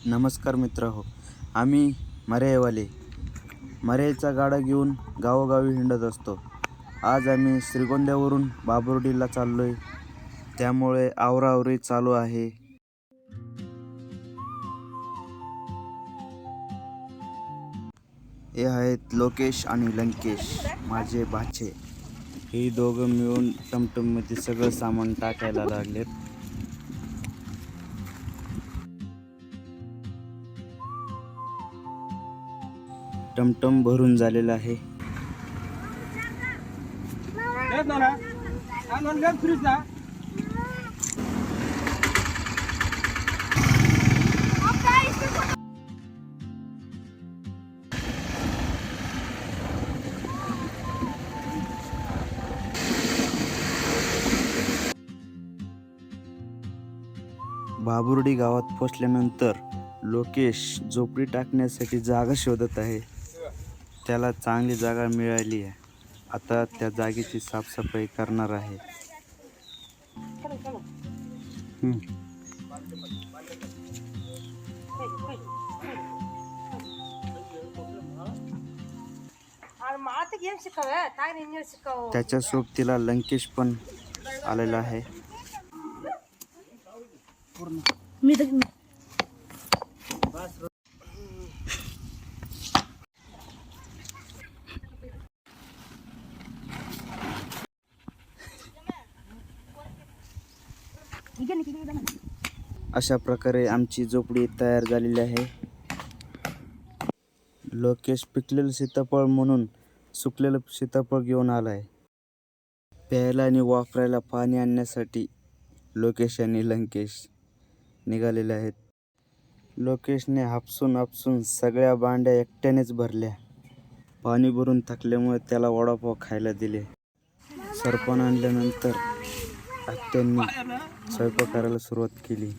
नमस्कार मित्र हो. आम्ही मरेवाले मरेचा गाडा घेऊन गावोगावी हिंडत असतो. आज आम्ही श्रीगोंद्यावरून बाबुर्डीला चाललोय, त्यामुळे आवराआवरी चालू आहे. हे आहेत लोकेश आणि लंकेश, माझे भाचे. हे दोघं मिळून टमटममध्ये सगळं सामान टाकायला लागलेत. टमटम भरून झालेलं आहे. बाबुर्डी गावात पोचल्यानंतर लोकेश झोपडी टाकण्यासाठी जागा शोधत आहे. त्याला चांगली जागा मिळाली आहे. आता त्या जागेची साफसफाई करणार आहे. त्याच्या सोबतीला लंकेश पण आलेला आहे. अशा प्रकारे आमची झोपडी तयार झालेली आहे. लोकेश पिकलेलं सीताफळ म्हणून सुकलेलं सीताफळ घेऊन आलाय. प्यायला आणि वापरायला पाणी आणण्यासाठी लोकेश आणि लंकेश निघालेले आहेत. लोकेशने हापसून सगळ्या बांड्या एकट्यानेच भरल्या. पाणी भरून थकल्यामुळे त्याला वडापाव खायला दिले. सरपण आणल्यानंतर आत्यांनी स्वयंपाक करायला सुरुवात केली.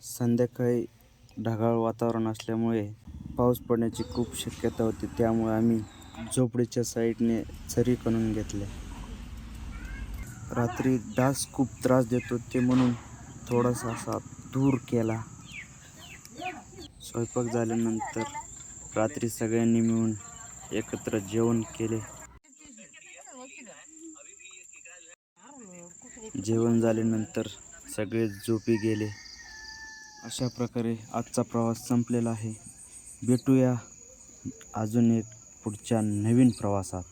संध्याकाळी ढगाळ वातावरण असल्यामुळे पाऊस पडण्याची खूप शक्यता होती. त्यामुळे आम्ही झोपडीच्या साईडने झरी खणून घेतल्या. रात्री डास खूप त्रास देत होते म्हणून थोडासा असा दूर केला. स्वयंपाक झाल्यानंतर रात्री सगळ्यांनी मिळून एकत्र जेवण केले. जेवण झाल्यानंतर सगळे झोपी गेले. अशा प्रकारे आजचा प्रवास संपलेला आहे. भेटूया अजून एक पुढच्या नवीन प्रवासात.